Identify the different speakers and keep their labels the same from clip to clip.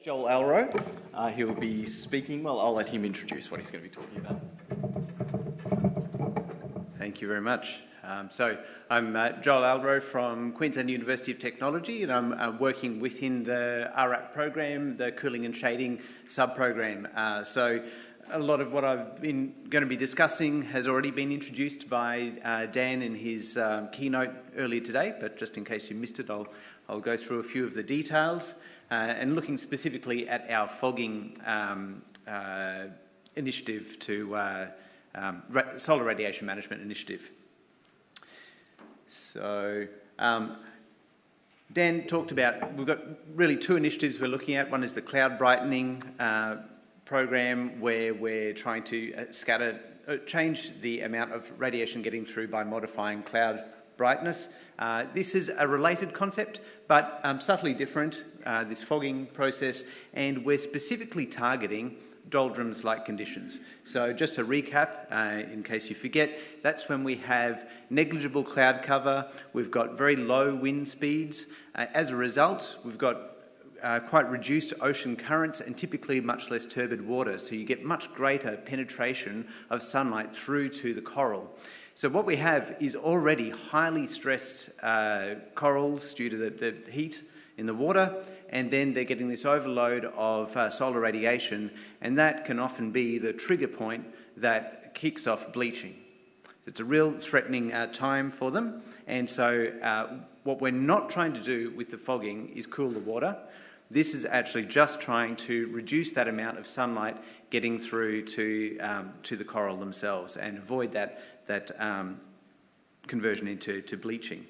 Speaker 1: Joel Alro. He'll be speaking. Well, I'll let him introduce what he's going to be talking about.
Speaker 2: Thank you very much. So I'm Joel Alro from Queensland University of Technology, and I'm working within the RAP program, the Cooling and Shading sub-program. So a lot of what I've been going to be discussing has already been introduced by Dan in his keynote earlier today, but just in case you missed it, I'll go through a few of the details. And looking specifically at our fogging initiative to solar radiation management initiative. So Dan talked about, we've got really two initiatives we're looking at. One is the cloud brightening program, where we're trying to change the amount of radiation getting through by modifying cloud brightness. This is a related concept, but subtly different, this fogging process, and we're specifically targeting doldrums-like conditions. So just to recap, in case you forget, that's when we have negligible cloud cover, we've got very low wind speeds. As a result, we've got quite reduced ocean currents and typically much less turbid water, so you get much greater penetration of sunlight through to the coral. So what we have is already highly stressed corals due to the heat in the water, and then they're getting this overload of solar radiation, and that can often be the trigger point that kicks off bleaching. It's a real threatening time for them, and so what we're not trying to do with the fogging is cool the water. This is actually just trying to reduce that amount of sunlight getting through to the coral themselves and avoid that conversion into bleaching.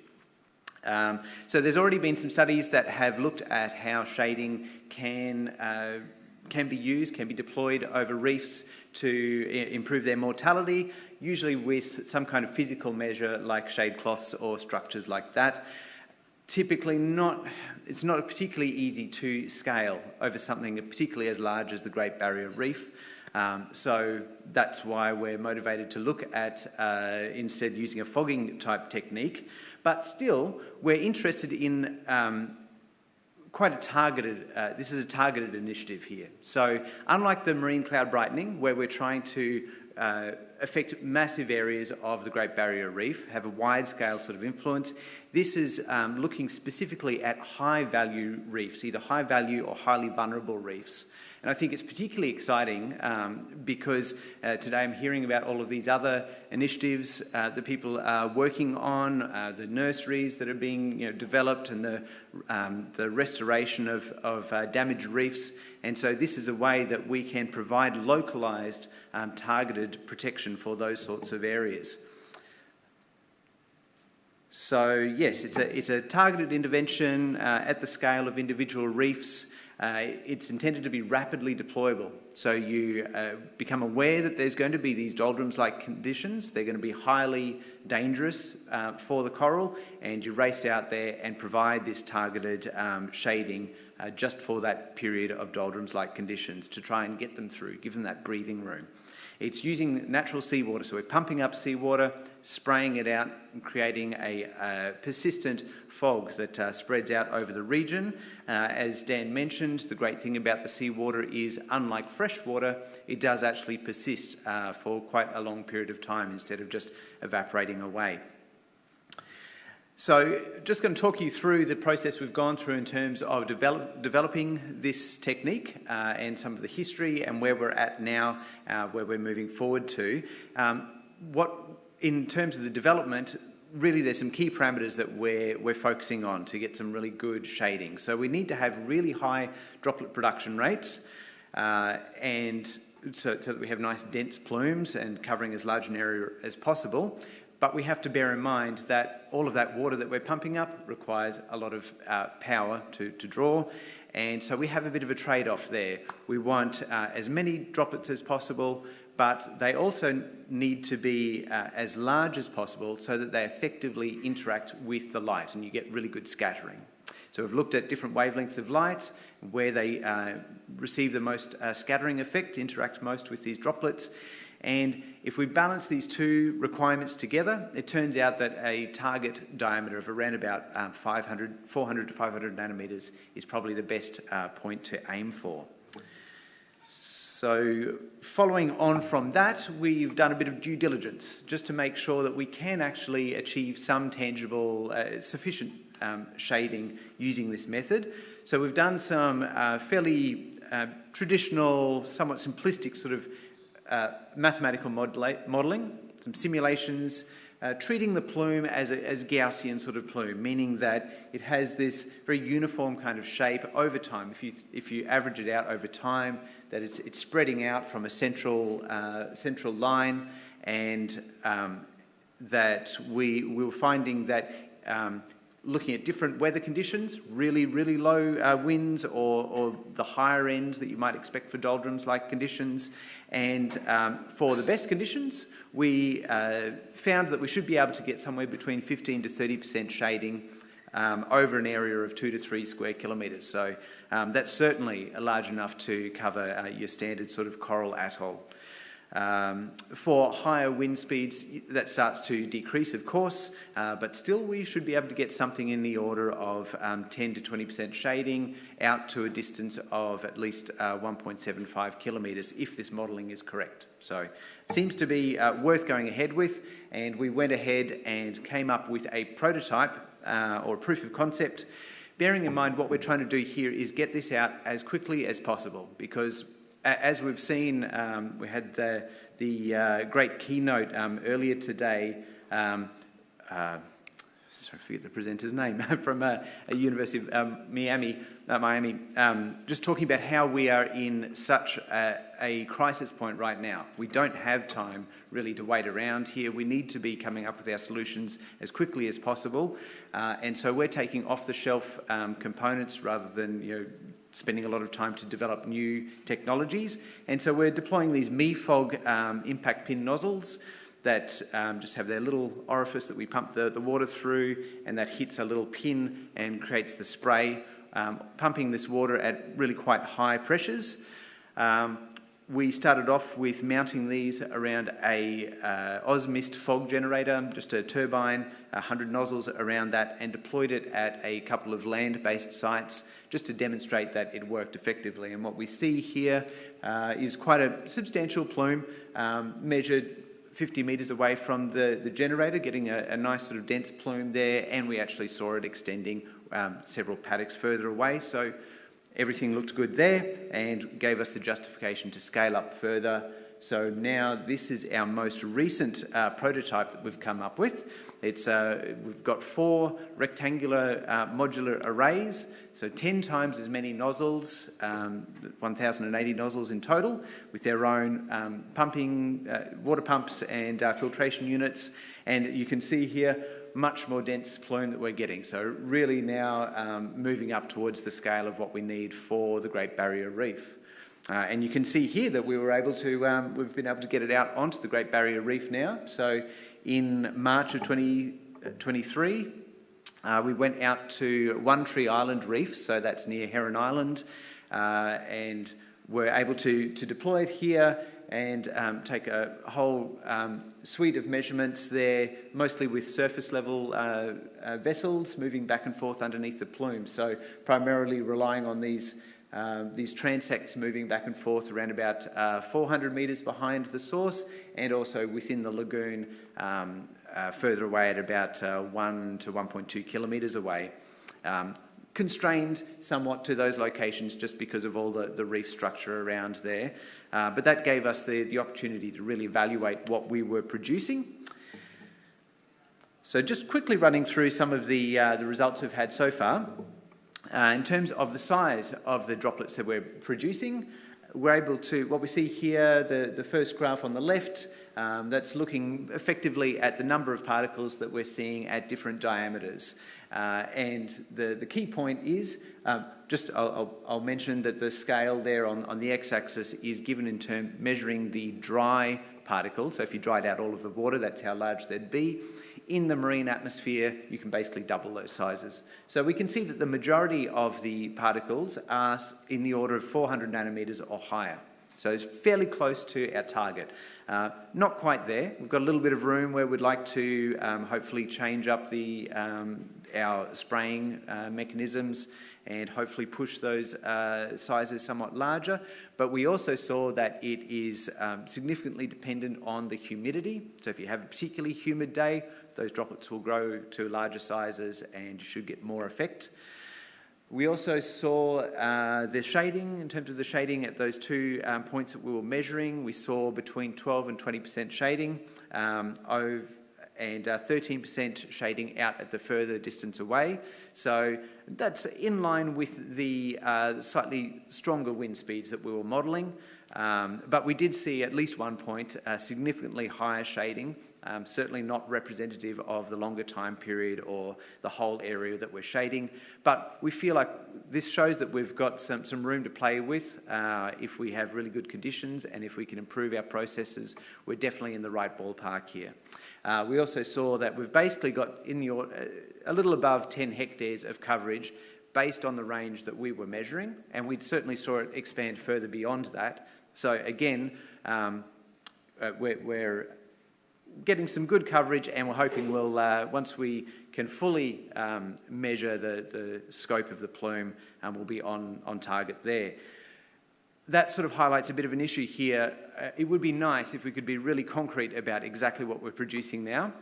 Speaker 2: So there's already been some studies that have looked at how shading can be used, can be deployed over reefs to improve their mortality, usually with some kind of physical measure like shade cloths or structures like that. Typically it's not particularly easy to scale over something particularly as large as the Great Barrier Reef. So that's why we're motivated to look at instead using a fogging type technique. But still, we're interested in quite a targeted, this is a targeted initiative here. So unlike the marine cloud brightening, where we're trying to affect massive areas of the Great Barrier Reef, have a wide scale sort of influence, this is looking specifically at high value reefs, either high value or highly vulnerable reefs. And I think it's particularly exciting because today I'm hearing about all of these other initiatives that people are working on, the nurseries that are being developed, and the restoration of damaged reefs. And so this is a way that we can provide localised, targeted protection for those sorts of areas. So yes, it's a targeted intervention at the scale of individual reefs. It's intended to be rapidly deployable. So you become aware that there's going to be these doldrums-like conditions. They're going to be highly dangerous for the coral, and you race out there and provide this targeted shading just for that period of doldrums-like conditions to try and get them through, give them that breathing room. It's using natural seawater, so we're pumping up seawater, spraying it out, and creating a persistent fog that spreads out over the region. As Dan mentioned, the great thing about the seawater is, unlike fresh water, it does actually persist for quite a long period of time instead of just evaporating away. So just going to talk you through the process we've gone through in terms of developing this technique and some of the history and where we're at now, where we're moving forward to. In terms of the development, really there's some key parameters that we're focusing on to get some really good shading. So we need to have really high droplet production rates and so that we have nice dense plumes and covering as large an area as possible. But we have to bear in mind that all of that water that we're pumping up requires a lot of power to draw, and so we have a bit of a trade-off there. We want as many droplets as possible, but they also need to be as large as possible so that they effectively interact with the light and you get really good scattering. So we've looked at different wavelengths of light, where they receive the most scattering effect, interact most with these droplets. And if we balance these two requirements together, it turns out that a target diameter of around about 400 to 500 nanometers is probably the best point to aim for. So following on from that, we've done a bit of due diligence just to make sure that we can actually achieve some tangible, sufficient shading using this method. So we've done some fairly traditional, somewhat simplistic sort of mathematical modelling, some simulations, treating the plume as Gaussian sort of plume, meaning that it has this very uniform kind of shape over time. If you average it out over time, that it's spreading out from a central line, and that we were finding that looking at different weather conditions, really low winds or the higher end that you might expect for doldrums-like conditions, and for the best conditions, we found that we should be able to get somewhere between 15 to 30% shading over an area of 2 to 3 square kilometres. So that's certainly large enough to cover your standard sort of coral atoll. For higher wind speeds, that starts to decrease, of course, but still we should be able to get something in the order of 10 to 20% shading out to a distance of at least 1.75 kilometres if this modelling is correct. So it seems to be worth going ahead with, and we went ahead and came up with a prototype or proof of concept, bearing in mind what we're trying to do here is get this out as quickly as possible, because as we've seen, we had the great keynote earlier today. Sorry, I forget the presenter's name from a University of Miami, just talking about how we are in such a crisis point right now. We don't have time really to wait around here. We need to be coming up with our solutions as quickly as possible, and so we're taking off-the-shelf components rather than spending a lot of time to develop new technologies. And so we're deploying these MEFOG impact pin nozzles that just have their little orifice that we pump the water through, and that hits a little pin and creates the spray, pumping this water at really quite high pressures. We started off with mounting these around a Osmist fog generator, just a turbine, 100 nozzles around that, and deployed it at a couple of land-based sites just to demonstrate that it worked effectively. And what we see here is quite a substantial plume, measured 50 metres away from the generator, getting a nice sort of dense plume there, and we actually saw it extending several paddocks further away. So everything looked good there and gave us the justification to scale up further. So now this is our most recent prototype that we've come up with. We've got 4 rectangular modular arrays, so 10 times as many nozzles, 1,080 nozzles in total, with their own pumping, water pumps and filtration units. And you can see here, much more dense plume that we're getting. So really now moving up towards the scale of what we need for the Great Barrier Reef. And you can see here that we were able to, we've been able to get it out onto the Great Barrier Reef now. So in March of 2023, we went out to One Tree Island Reef, so that's near Heron Island, and we're able to deploy it here and take a whole suite of measurements there, mostly with surface level vessels moving back and forth underneath the plume. So primarily relying on these transects moving back and forth around about 400 metres behind the source, and also within the lagoon further away at about 1 to 1.2 kilometres away. Constrained somewhat to those locations just because of all the reef structure around there. But that gave us the opportunity to really evaluate what we were producing. So just quickly running through some of the results we've had so far. In terms of the size of the droplets that we're producing, we're able to, what we see here, the first graph on the left, that's looking effectively at the number of particles that we're seeing at different diameters. And the key point is, I'll mention that the scale there on the x-axis is given in measuring the dry particles. So if you dried out all of the water, that's how large they'd be. In the marine atmosphere, you can basically double those sizes. So we can see that the majority of the particles are in the order of 400 nanometers or higher. So it's fairly close to our target. Not quite there. We've got a little bit of room where we'd like to hopefully change up our spraying mechanisms and hopefully push those sizes somewhat larger. But we also saw that it is significantly dependent on the humidity. So if you have a particularly humid day, those droplets will grow to larger sizes and you should get more effect. We also saw the shading. In terms of the shading at those 2 points that we were measuring, we saw between 12 and 20% shading and 13% shading out at the further distance away. So that's in line with the slightly stronger wind speeds that we were modelling. But we did see at least one point significantly higher shading, certainly not representative of the longer time period or the whole area that we're shading. But we feel like this shows that we've got some room to play with if we have really good conditions, and if we can improve our processes, we're definitely in the right ballpark here. We also saw that we've basically got a little above 10 hectares of coverage based on the range that we were measuring, and we certainly saw it expand further beyond that. So again, we're getting some good coverage, and we're hoping we'll, once we can fully measure the scope of the plume, we'll be on target there. That sort of highlights a bit of an issue here. It would be nice if we could be really concrete about exactly what we're producing now.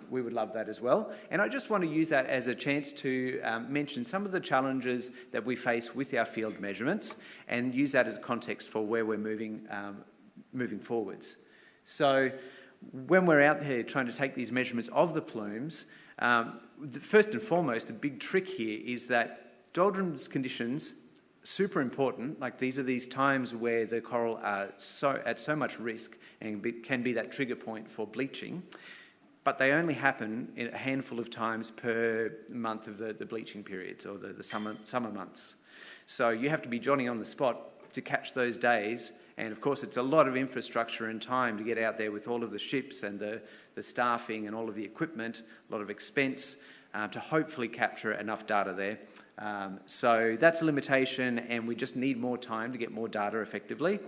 Speaker 2: We would love that as well. And I just want to use that as a chance to mention some of the challenges that we face with our field measurements, and use that as a context for where we're moving forwards. So when we're out there trying to take these measurements of the plumes, first and foremost, a big trick here is that doldrums conditions, super important. Like, these are these times where the coral are at so much risk and can be that trigger point for bleaching, but they only happen in a handful of times per month of the bleaching periods, or the summer months. So you have to be Johnny on the spot to catch those days. And of course, it's a lot of infrastructure and time to get out there with all of the ships and the staffing and all of the equipment, a lot of expense to hopefully capture enough data there. So that's a limitation, and we just need more time to get more data effectively.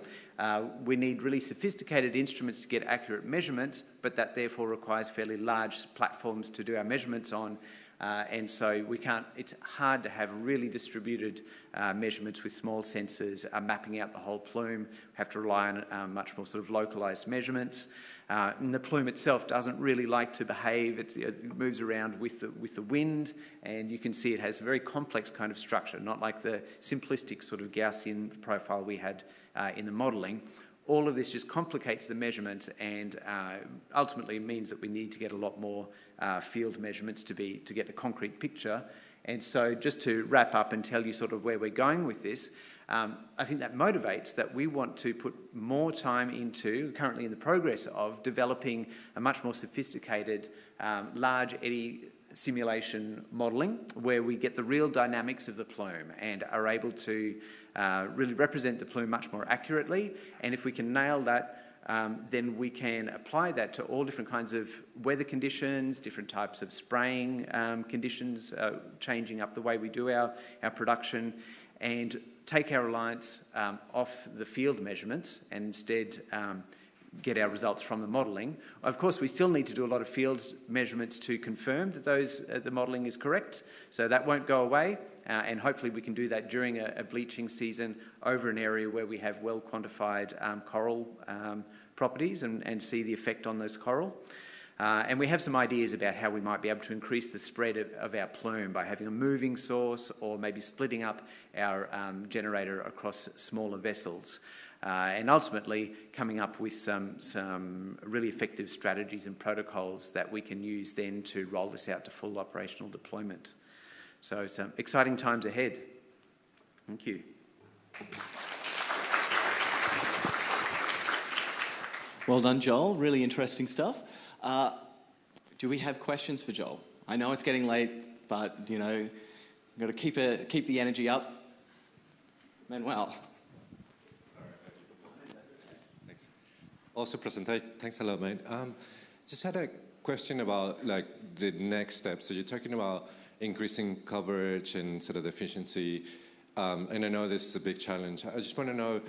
Speaker 2: We need really sophisticated instruments to get accurate measurements, but that therefore requires fairly large platforms to do our measurements on. And so it's hard to have really distributed measurements with small sensors mapping out the whole plume. We have to rely on much more sort of localized measurements. And the plume itself doesn't really like to behave. It moves around with the wind, and you can see it has a very complex kind of structure, not like the simplistic sort of Gaussian profile we had in the modelling. All of this just complicates the measurements, and ultimately means that we need to get a lot more field measurements to get a concrete picture. And so just to wrap up and tell you sort of where we're going with this, I think that motivates that we want to put more time into, currently in the progress of developing a much more sophisticated large eddy simulation modelling, where we get the real dynamics of the plume and are able to really represent the plume much more accurately. And if we can nail that, then we can apply that to all different kinds of weather conditions, different types of spraying conditions, changing up the way we do our production, and take our reliance off the field measurements and instead get our results from the modelling. Of course, we still need to do a lot of field measurements to confirm that the modelling is correct, so that won't go away, and hopefully we can do that during a bleaching season over an area where we have well quantified coral properties and see the effect on those coral. And we have some ideas about how we might be able to increase the spread of our plume by having a moving source, or maybe splitting up our generator across smaller vessels. And ultimately coming up with some really effective strategies and protocols that we can use then to roll this out to full operational deployment. So it's exciting times ahead. Thank you.
Speaker 1: Well done, Joel. Really interesting stuff. Do we have questions for Joel? I know it's getting late, but you've got to keep the energy up. Manuel.
Speaker 3: Thanks. Also presentation. Thanks a lot, mate. Just had a question about the next steps. So you're talking about increasing coverage and sort of efficiency, and I know this is a big challenge. I just want to know,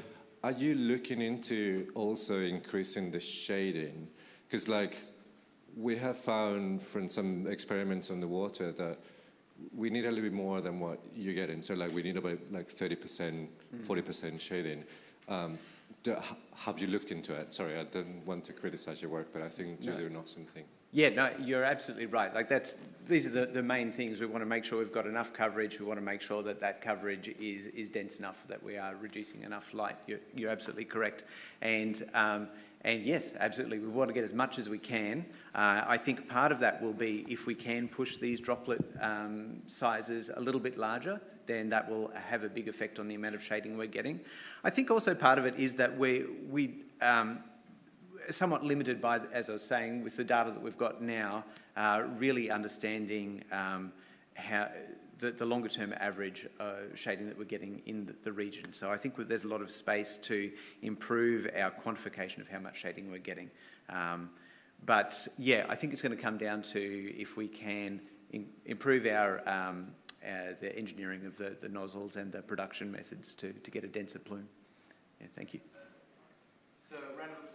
Speaker 3: are you looking into also increasing the shading? Because like we have found from some experiments on the water that we need a little bit more than what you're getting. So like we need about like 30%, 40% shading. Have you looked into it? Sorry, I don't want to criticize your work, but I think you're doing awesome thing.
Speaker 2: Yeah, no, you're absolutely right. Like these are the main things. We want to make sure we've got enough coverage. We want to make sure that that coverage is dense enough that we are reducing enough light. You're absolutely correct. And yes, absolutely, we want to get as much as we can. I think part of that will be if we can push these droplet sizes a little bit larger, then that will have a big effect on the amount of shading we're getting. I think also part of it is that we somewhat limited by, as I was saying, with the data that we've got now, really understanding how the longer-term average shading that we're getting in the region. So I think there's a lot of space to improve our quantification of how much shading we're getting. But yeah, I think it's going to come down to if we can improve our the engineering of the nozzles and the production methods to get a denser plume. Yeah, thank you.
Speaker 1: So, round of applause.